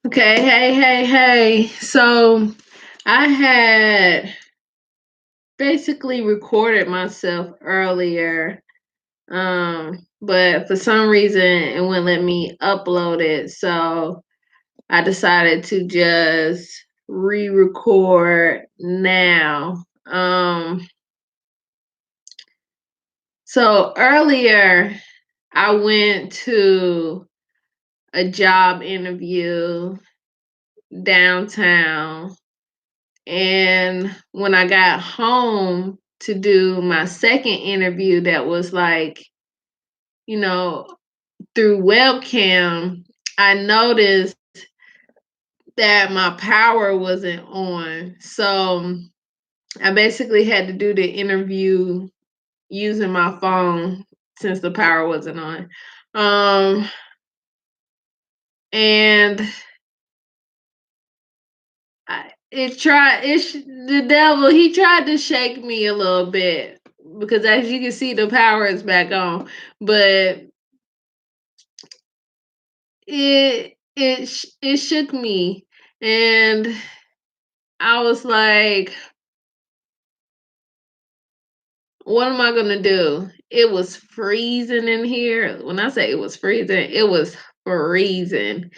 Okay, hey. So I had basically recorded myself earlier, but for some reason it wouldn't let me upload it. So I decided to just re-record now. So earlier I went to a job interview downtown. And when I got home to do my second interview, that was like, you know, through webcam, I noticed that my power wasn't on. So I basically had to do the interview using my phone since the power wasn't on. Um, and the devil, he tried to shake me a little bit because as you can see, the power is back on, but it shook me, and I was like, "What am I gonna do?" It was freezing in here. When I say it was freezing, it was freezing,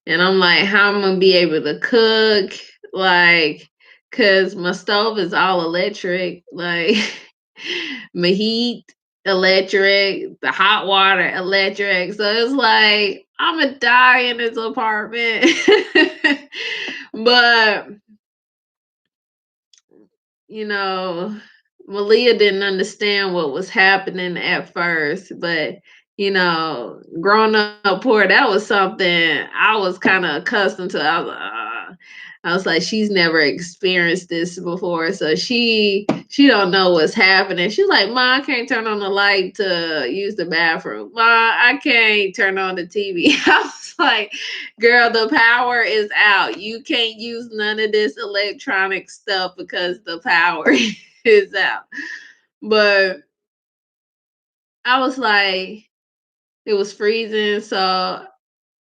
and I'm like, "How am I gonna be able to cook?" Like, cause my stove is all electric, like my heat electric, the hot water electric. So it's like I'm gonna die in this apartment. But you know, Malia didn't understand what was happening at first, but growing up poor, that was something I was kind of accustomed to. I was like, she's never experienced this before, so she don't know what's happening. She's like, "Ma, I can't turn on the light to use the bathroom. Ma, I can't turn on the TV." I was like, "Girl, the power is out. You can't use none of this electronic stuff because the power is out." But I was like, it was freezing, so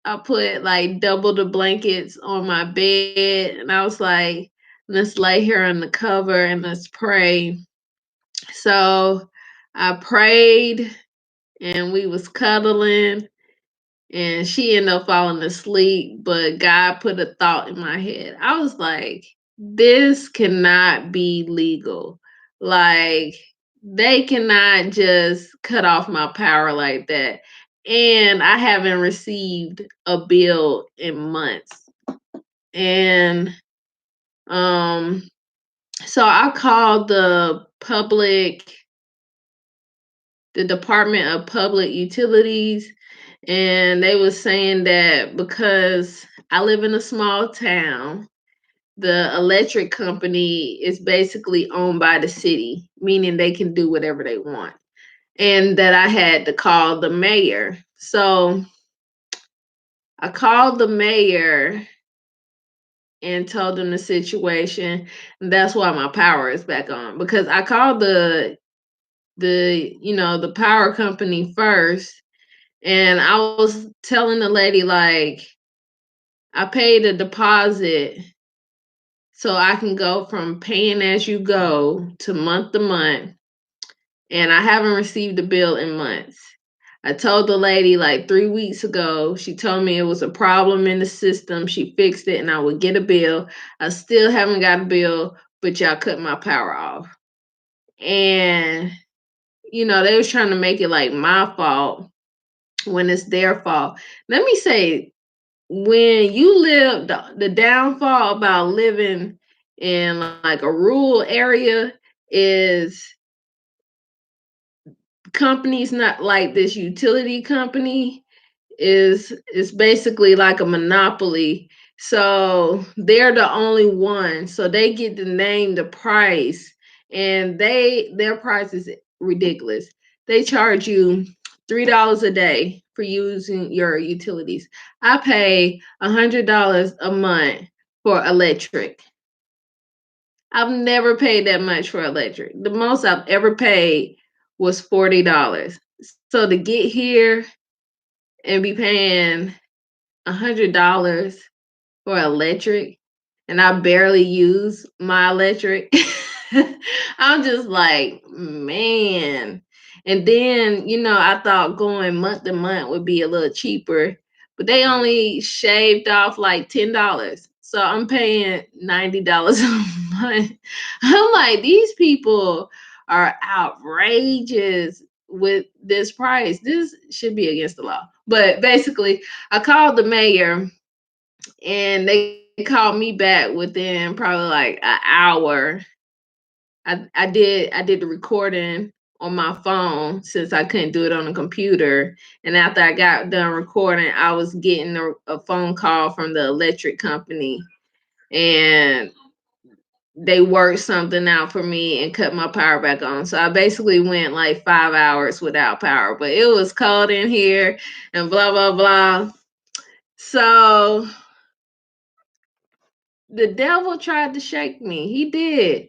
I put like double the blankets on my bed, and I was like, let's lay here on the cover and let's pray. So I prayed, and we was cuddling, and she ended up falling asleep, but God put a thought in my head. I was like, this cannot be legal. Like, they cannot just cut off my power like that. And I haven't received a bill in months. And um so I called the Department of Public Utilities, and they was saying that because I live in a small town, the electric company is basically owned by the city, meaning they can do whatever they want. And that I had to call the mayor. So I called the mayor and told them the situation. And that's why my power is back on, because I called the power company first, and I was telling the lady, like, I paid a deposit so I can go from paying as you go to month, and I haven't received a bill in months. I told the lady like 3 weeks ago. She told me it was a problem in the system. She fixed it and I would get a bill. I still haven't got a bill, but y'all cut my power off. And, they was trying to make it like my fault when it's their fault. Let me say, when you live, the downfall about living in like a rural area is companies not like this utility company is basically like a monopoly. So they're the only one. So they get to name the price, and their price is ridiculous. They charge you $3 a day for using your utilities. I pay $100 a month for electric. I've never paid that much for electric. The most I've ever paid was $40. So to get here and be paying $100, for electric, and I barely use my electric. I'm just like, man. And then, I thought going month to month would be a little cheaper, but they only shaved off like $10. So I'm paying $90 a month. I'm like, these people are outrageous with this price. This should be against the law. But basically, I called the mayor and they called me back within probably like an hour. I did the recording on my phone since I couldn't do it on the computer. And after I got done recording, I was getting a phone call from the electric company, and they worked something out for me and cut my power back on. So I basically went like 5 hours without power, but it was cold in here and blah blah blah. So the devil tried to shake me. He did.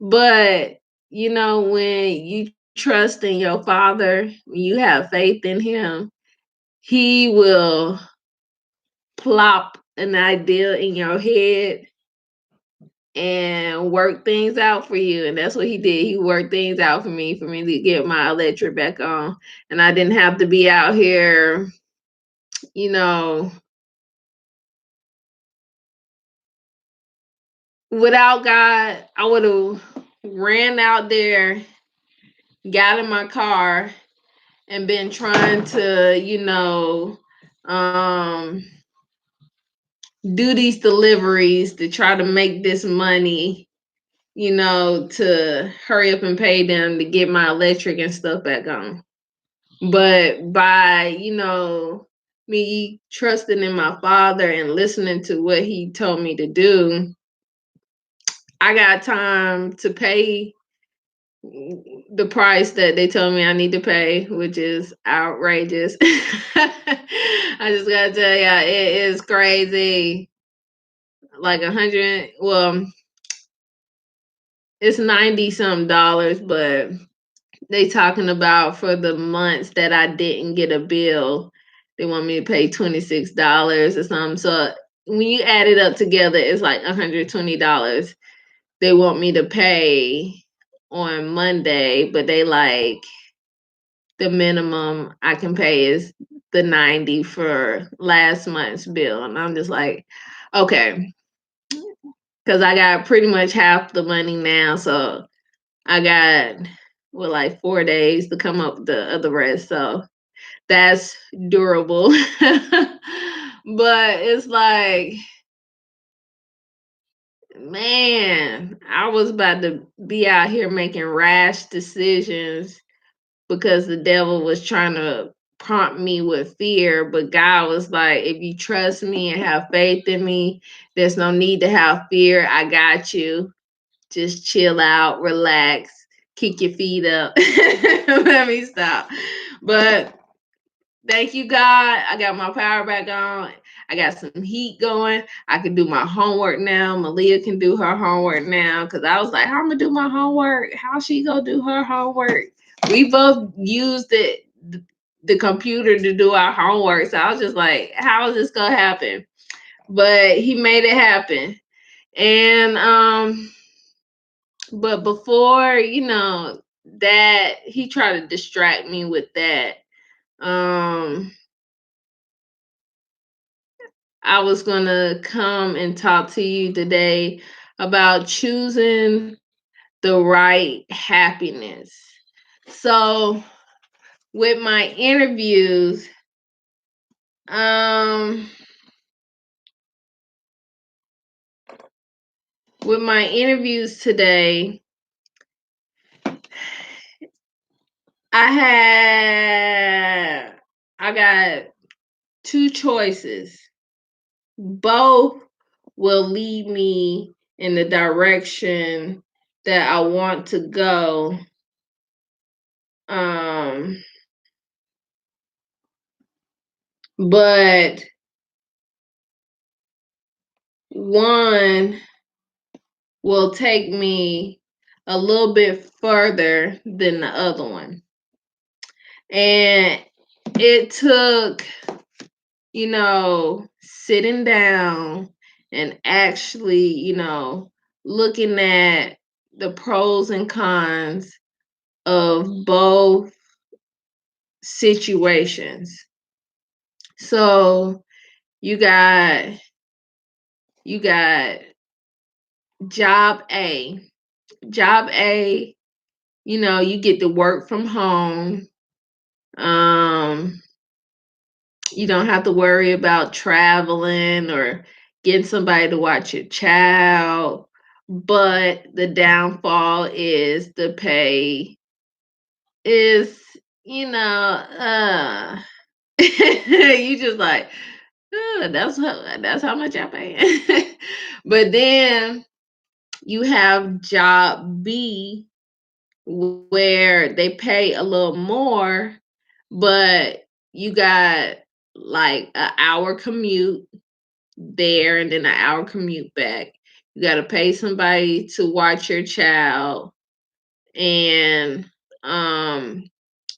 But when you trust in your father, when you have faith in him, he will plop an idea in your head and work things out for you. And that's what he did. He worked things out for me to get my electric back on. And I didn't have to be out here, you know, without God, I would have ran out there, got in my car, and been trying to, um, do these deliveries to try to make this money, to hurry up and pay them to get my electric and stuff back on. But by, me trusting in my father and listening to what he told me to do, I got time to pay the price that they told me I need to pay, which is outrageous. I just gotta tell ya, it is crazy. Like 100, well, it's 90 some dollars, but they talking about for the months that I didn't get a bill, they want me to pay $26 or something. So when you add it up together, it's like $120 they want me to pay on Monday, but they like the minimum I can pay is the 90 for last month's bill. And I'm just like, okay, because I got pretty much half the money now. So I got, well, like 4 days to come up with the other rest. So that's durable. But it's like, man, I was about to be out here making rash decisions because the devil was trying to prompt me with fear. But God was like, if you trust me and have faith in me, there's no need to have fear. I got you. Just chill out, relax, kick your feet up. Let me stop. But thank you, God. I got my power back on. I got some heat going. I can do my homework now. Malia can do her homework now. Cause I was like, how I'm gonna do my homework? How she gonna do her homework? We both used the computer to do our homework. So I was just like, how is this gonna happen? But he made it happen. And but before, that he tried to distract me with that. Um I was going to come and talk to you today about choosing the right happiness. So, with my interviews, um, today, I had I got two choices. Both will lead me in the direction that I want to go. Um, but one will take me a little bit further than the other one. And it took, sitting down and actually, looking at the pros and cons of both situations. So you got you got job A. Job A, you get to work from home. Um, you don't have to worry about traveling or getting somebody to watch your child. But the downfall is the pay is, you know, you just like, that's how much I pay. But then you have job B where they pay a little more, but you got like an hour commute there and then an hour commute back. You got to pay somebody to watch your child, and um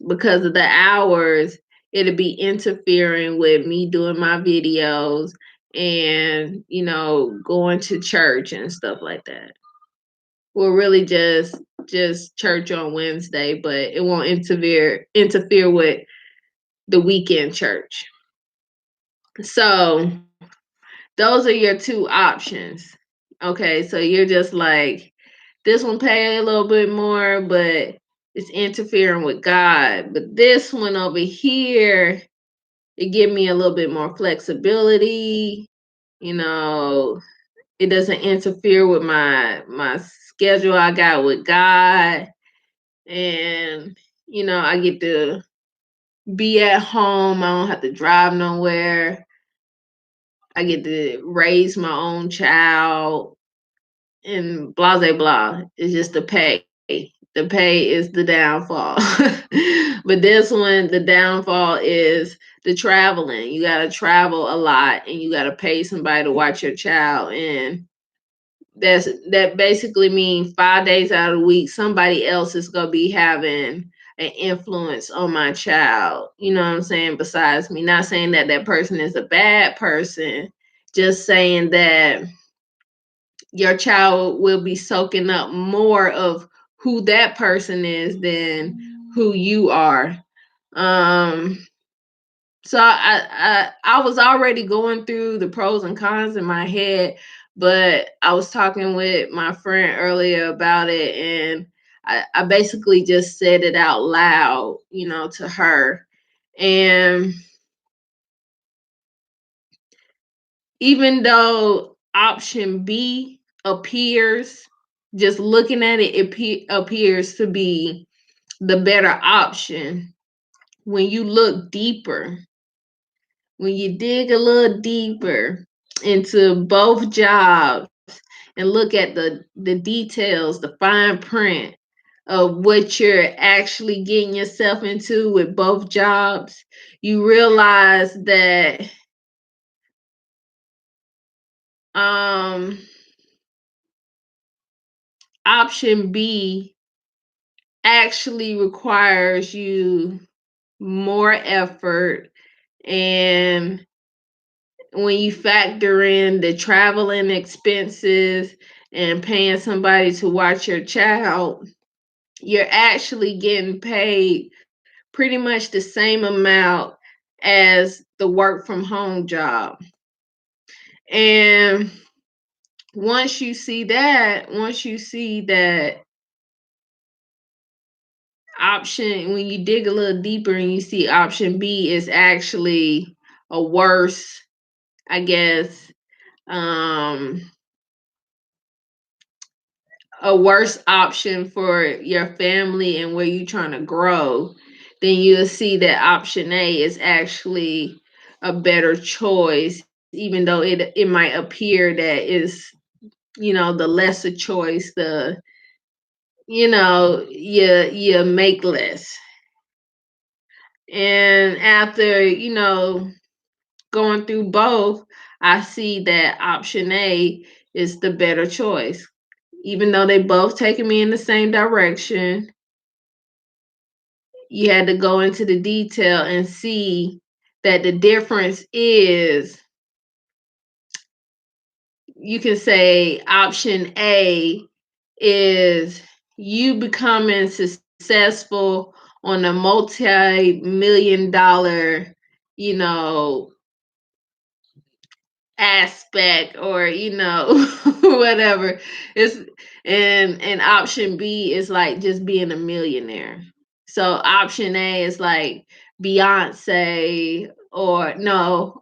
because of the hours, it'll be interfering with me doing my videos and going to church and stuff like that. Well, really just church on Wednesday, but it won't interfere with the weekend church. So those are your two options. Okay, so you're just like, this one pay a little bit more, but it's interfering with God. But this one over here, it give me a little bit more flexibility. You know, it doesn't interfere with my schedule I got with God, and I get to be at home. I don't have to drive nowhere. I get to raise my own child and blah blah blah. It's just the pay. The pay is the downfall. But this one, the downfall is the traveling. You gotta travel a lot and you gotta pay somebody to watch your child. And that basically means 5 days out of the week somebody else is gonna be having an influence on my child. You know what I'm saying? Besides me, not saying that that person is a bad person, just saying that your child will be soaking up more of who that person is than who you are. Um, so I was already going through the pros and cons in my head, but I was talking with my friend earlier about it, and I basically just said it out loud, to her. And even though option B appears, just looking at it, appears to be the better option. When you look deeper, when you dig a little deeper into both jobs and look at the details, the fine print of what you're actually getting yourself into with both jobs, you realize that um option B actually requires you more effort, and when you factor in the traveling expenses and paying somebody to watch your child, you're actually getting paid pretty much the same amount as the work from home job. And once you see that option, when you dig a little deeper and you see option B is actually a worse, I guess, um a worse option for your family and where you're trying to grow, then you'll see that option A is actually a better choice, even though it might appear that is, the lesser choice, the you make less. And after, going through both, I see that option A is the better choice. Even though they both taking me in the same direction, you had to go into the detail and see that the difference is you can say option A is you becoming successful on a multi-million dollar, you know, aspect, or whatever. It's and option B is like just being a millionaire. So option A is like Beyonce, or no,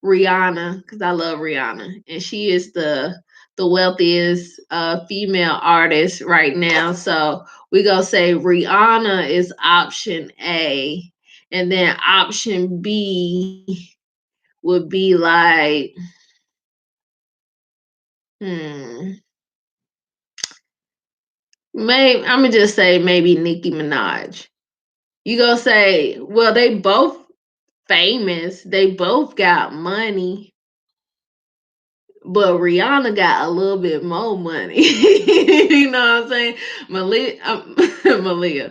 Rihanna, because I love Rihanna, and she is the wealthiest female artist right now. So we gonna say Rihanna is option A, and then option B would be like, hmm, maybe I'm gonna just say maybe Nicki Minaj. You gonna say, well, they both famous, they both got money, but Rihanna got a little bit more money. You know what I'm saying? Malia, Malia,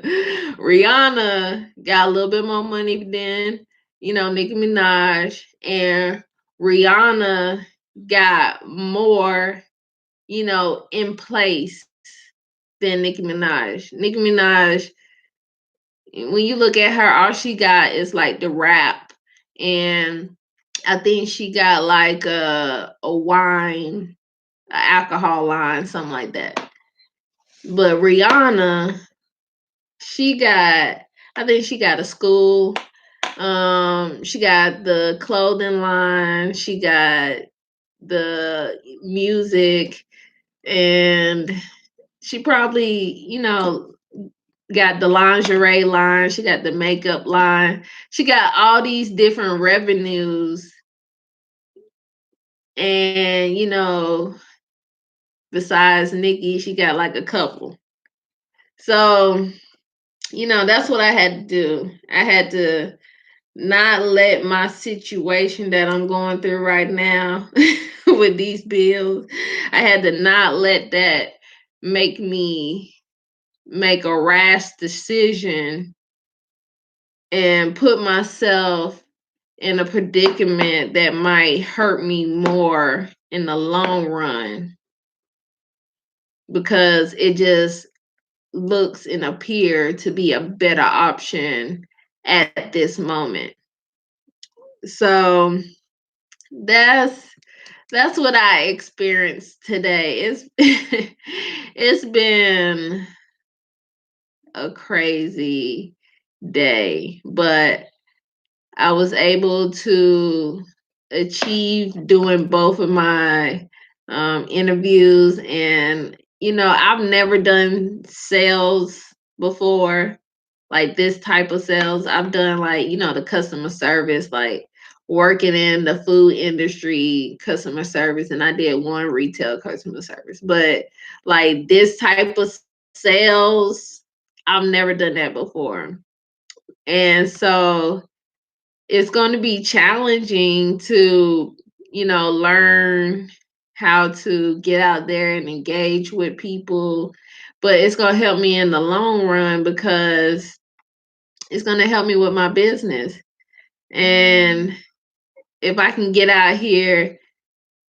Rihanna got a little bit more money than Nicki Minaj, and Rihanna got more in place than Nicki Minaj. Nicki Minaj, when you look at her, all she got is like the rap, and I think she got like a wine, a alcohol line, something like that. But Rihanna, she got, I think she got a school. She got the clothing line. She got the music, and she probably, got the lingerie line, she got the makeup line, she got all these different revenues, and besides Nikki, she got like a couple. So, that's what I had to do. I had to not let my situation that I'm going through right now with these bills, I had to not let that make me make a rash decision and put myself in a predicament that might hurt me more in the long run, because it just looks and appear to be a better option at this moment. So that's that's what I experienced today. It's been a crazy day, but I was able to achieve doing both of my interviews. And, I've never done sales before, like this type of sales. I've done like, the customer service, like working in the food industry, customer service, and I did one retail customer service. But like this type of sales, I've never done that before. And so it's going to be challenging to, learn how to get out there and engage with people, but it's going to help me in the long run because it's going to help me with my business. And if I can get out here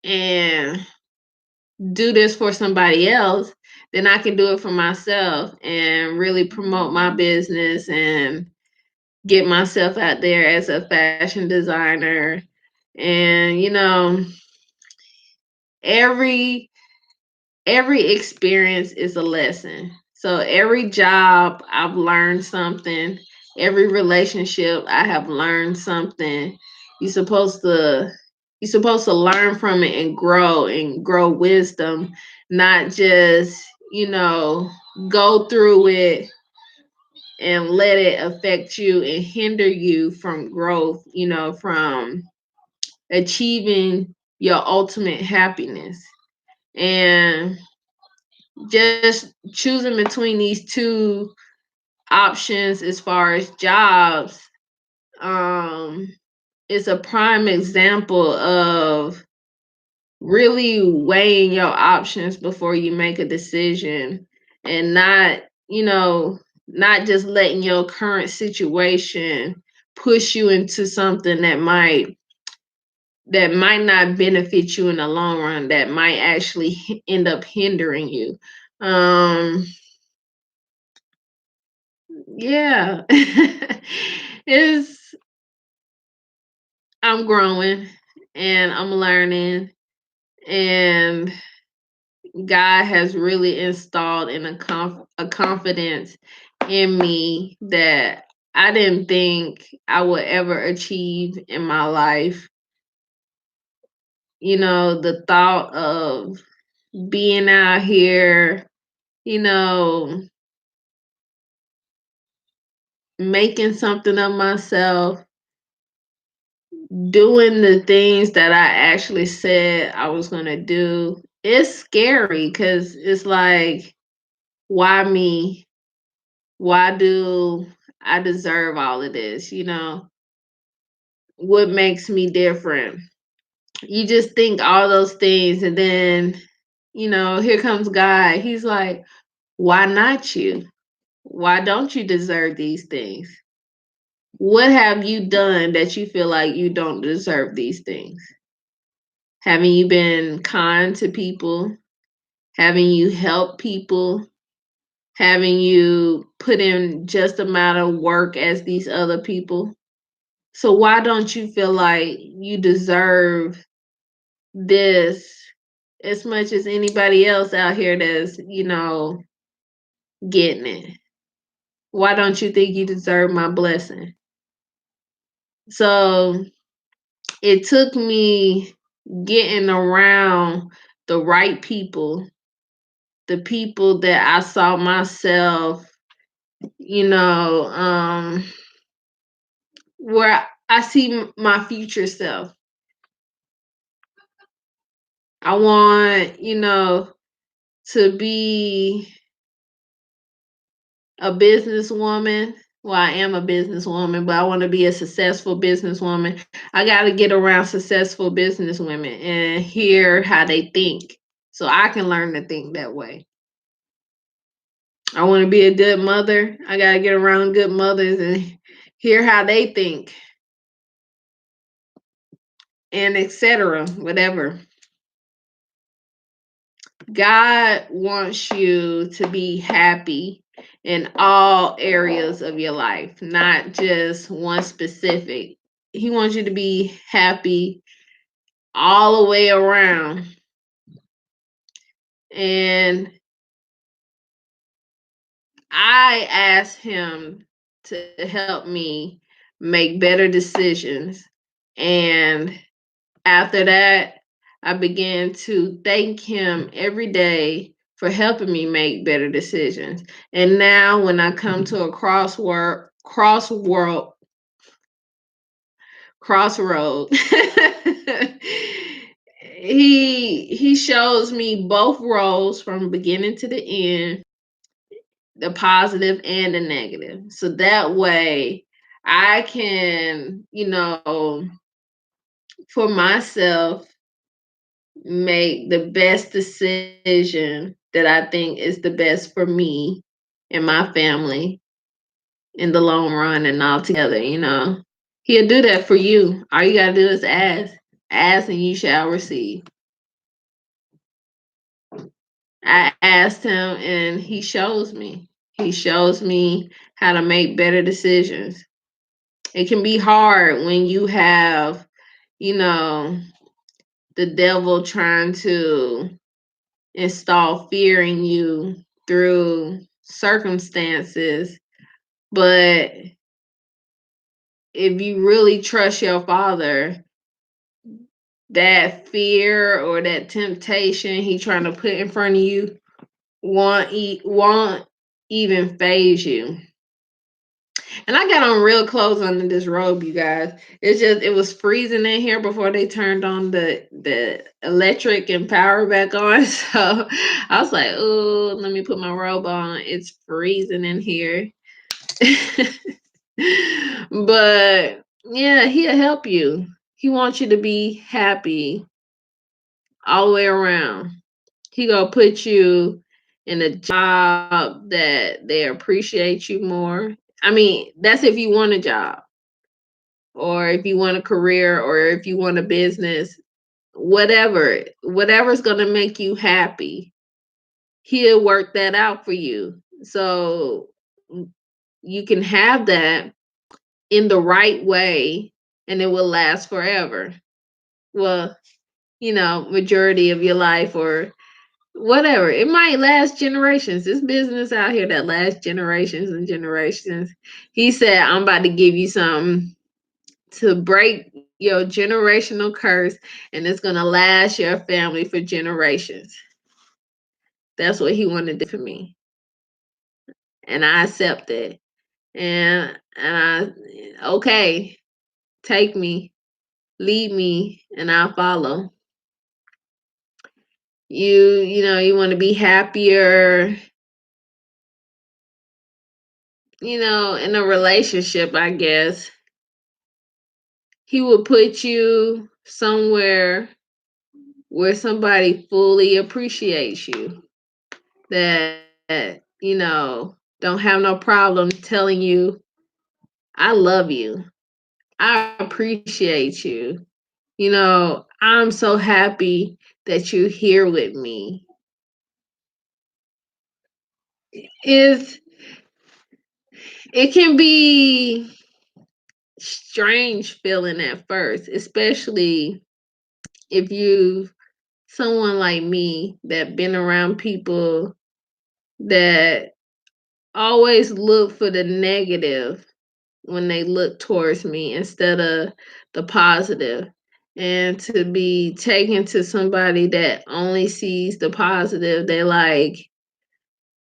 and do this for somebody else, then I can do it for myself and really promote my business and get myself out there as a fashion designer. And every every experience is a lesson. So every job I've learned something, every relationship I have learned something. You're supposed to you're supposed to learn from it and grow wisdom, not just, go through it and let it affect you and hinder you from growth, from achieving your ultimate happiness. And just choosing between these two options as far as jobs, um, is a prime example of really weighing your options before you make a decision, and not, not just letting your current situation push you into something that might that might not benefit you in the long run, that might actually end up hindering you. Um, yeah. It's I'm growing and I'm learning, and God has really installed in a confidence in me that I didn't think I would ever achieve in my life. The thought of being out here, you know, making something of myself, doing the things that I actually said I was going to do. It's scary because it's like, why me? Why do I deserve all of this? What makes me different? You just think all those things, and then, here comes God. He's like, why not you? Why don't you deserve these things? What have you done that you feel like you don't deserve these things? Haven't you been kind to people? Haven't you helped people? Haven't you put in just amount of work as these other people? So why don't you feel like you deserve this as much as anybody else out here that's, getting it? Why don't you think you deserve my blessing? So it took me getting around the right people, the people that I saw myself, you know, where I see my future self. I want, to be a businesswoman. Well, I am a businesswoman, but I want to be a successful businesswoman. I got to get around successful businesswomen and hear how they think so I can learn to think that way. I want to be a good mother. I got to get around good mothers and hear how they think, and etc. Whatever. God wants you to be happy in all areas of your life, not just one specific. He wants you to be happy all the way around. And I asked him to help me make better decisions. And after that, I began to thank him every day for helping me make better decisions. And now when I come to a crossroad, he shows me both roles from beginning to the end, the positive and the negative. So that way I can, for myself, make the best decision that I think is the best for me and my family in the long run and all together. He'll do that for you. All you gotta do is ask. Ask and you shall receive. I asked him and he shows me. He shows me how to make better decisions. It can be hard when you have, you know, the devil trying to install fear in you through circumstances. But if you really trust your father, that fear or that temptation he trying to put in front of you won't even phase you. And I got on real clothes under this robe, you guys. It was freezing in here before they turned on the electric and power back on. So I was like, oh, let me put my robe on. It's freezing in here. But yeah, he'll help you. He wants you to be happy all the way around. He gonna put you in a job that they appreciate you more. I mean, that's if you want a job. or if you want a career, or if you want a business, whatever's going to make you happy, he'll work that out for you. So you can have that in the right way, and it will last forever. Well, majority of your life, or whatever. It might last generations. This business out here that lasts generations and generations. He said, I'm about to give you something to break your generational curse, and it's going to last your family for generations. That's what he wanted to do for me. And I accepted. And okay, take me, lead me, and I'll follow. You want to be happier, in a relationship, I guess. He will put you somewhere where somebody fully appreciates you, that don't have no problem telling you, I love you, I appreciate you, I'm so happy that you're here with me. Is It can be strange feeling at first, especially if you someone like me that been around people that always look for the negative when they look towards me instead of the positive. And to be taken to somebody that only sees the positive, they like,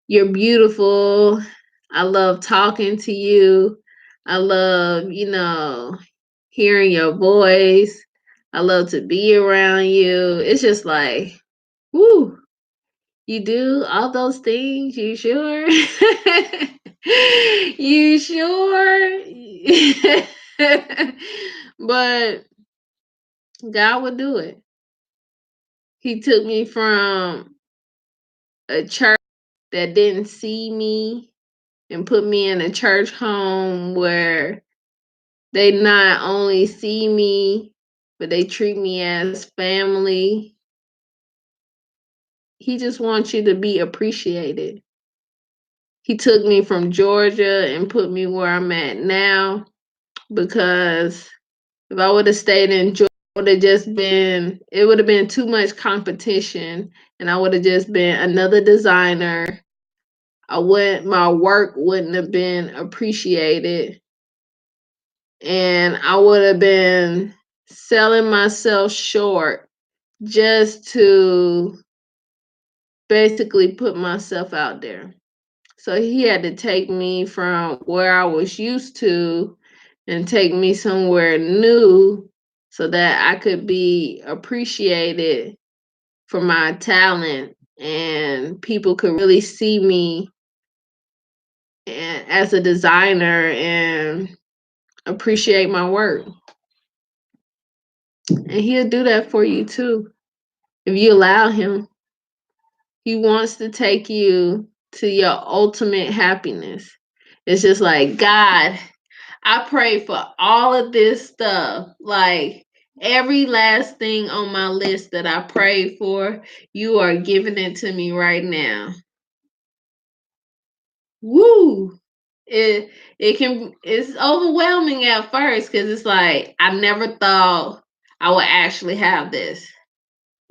you're beautiful. I love talking to you. I love, hearing your voice. I love to be around you. It's just like, whoo, you do all those things? You sure? You sure? But God would do it. He took me from a church that didn't see me and put me in a church home where they not only see me, but they treat me as family. He just wants you to be appreciated. He took me from Georgia and put me where I'm at now, because if I would have stayed in Georgia, it would have been too much competition, and I would have just been another designer. My work wouldn't have been appreciated, and I would have been selling myself short just to basically put myself out there. So he had to take me from where I was used to and take me somewhere new so that I could be appreciated for my talent and people could really see me as a designer and appreciate my work. And he'll do that for you too, if you allow him. He wants to take you to your ultimate happiness. It's just like, God, I pray for all of this stuff. Like, every last thing on my list that I prayed for, you are giving it to me right now. Woo! It it's overwhelming at first, because it's like, I never thought I would actually have this.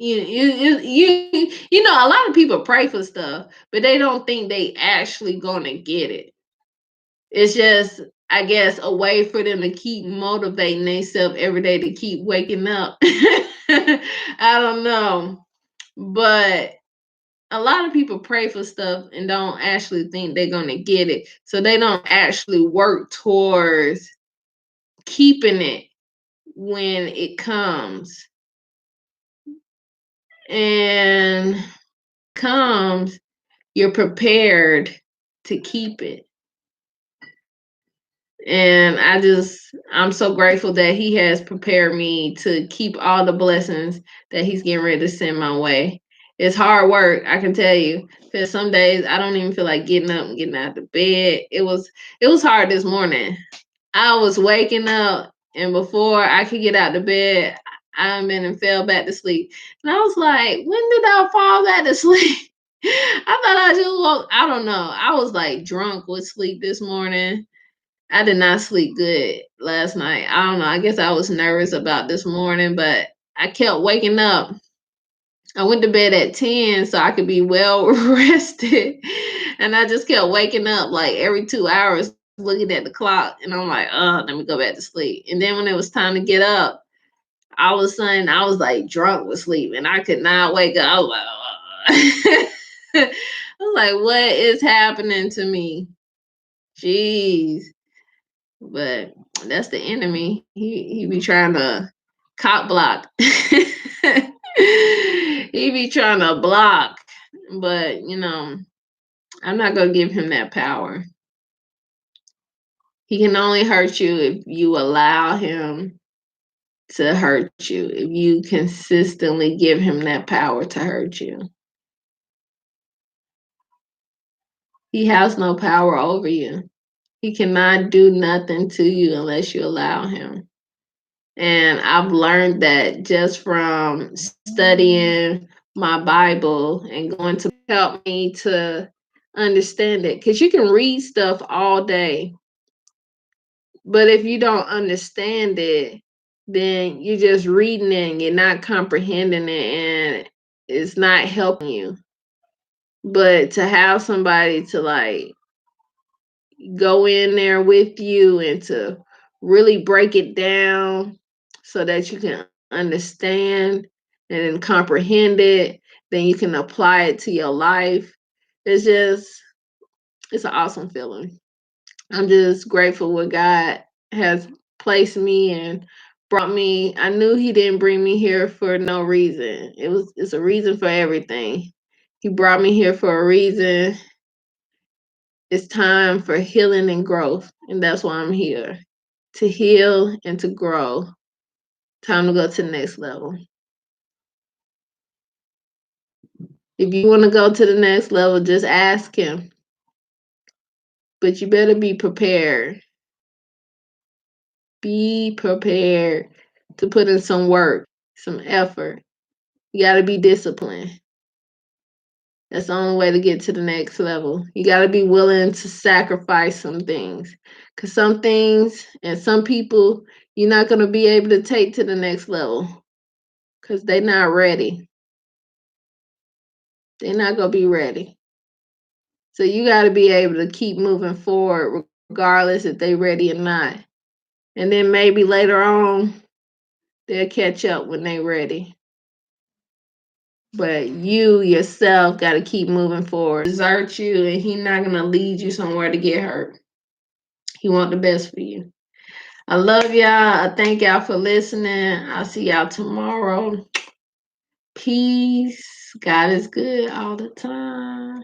A lot of people pray for stuff, but they don't think they actually gonna get it. It's just, I guess, a way for them to keep motivating themselves every day to keep waking up. I don't know. But a lot of people pray for stuff and don't actually think they're going to get it. So they don't actually work towards keeping it when it comes. And comes, you're prepared to keep it. And I'm so grateful that he has prepared me to keep all the blessings that he's getting ready to send my way. It's hard work, I can tell you, because some days I don't even feel like getting up and getting out of bed. It was hard this morning. I was waking up and before I could get out of bed, I been and fell back to sleep. And I was like, when did I fall back to sleep? I thought I just woke. I don't know. I was like drunk with sleep this morning. I did not sleep good last night. I don't know. I guess I was nervous about this morning, but I kept waking up. I went to bed at 10 so I could be well rested. And I just kept waking up like every 2 hours looking at the clock. And I'm like, oh, let me go back to sleep. And then when it was time to get up, all of a sudden I was like drunk with sleep and I could not wake up. I was like, I was like, what is happening to me? Jeez. But that's the enemy. He be trying to cop block. He be trying to block. But I'm not gonna give him that power. He can only hurt you if you allow him to hurt you, if you consistently give him that power to hurt you. He has no power over you. He cannot do nothing to you unless you allow him. And I've learned that just from studying my Bible and going to help me to understand it. Because you can read stuff all day, but if you don't understand it, then you're just reading it and you're not comprehending it and it's not helping you. But to have somebody to like go in there with you and to really break it down so that you can understand and then comprehend it, then you can apply it to your life. It's an awesome feeling. I'm just grateful what God has placed me and brought me. I knew he didn't bring me here for no reason. It's a reason for everything. He brought me here for a reason. It's time for healing and growth, and that's why I'm here, to heal and to grow. Time to go to the next level. If you want to go to the next level, just ask him. But you better be prepared. Be prepared to put in some work, some effort. You got to be disciplined. That's the only way to get to the next level. You got to be willing to sacrifice some things. Because some things and some people you're not going to be able to take to the next level because they're not ready. They're not going to be ready. So you got to be able to keep moving forward regardless if they're ready or not. And then maybe later on, they'll catch up when they're ready. But you yourself got to keep moving forward. Desert you, and he's not going to lead you somewhere to get hurt. He want the best for you. I love y'all. I thank y'all for listening. I'll see y'all tomorrow. Peace. God is good all the time.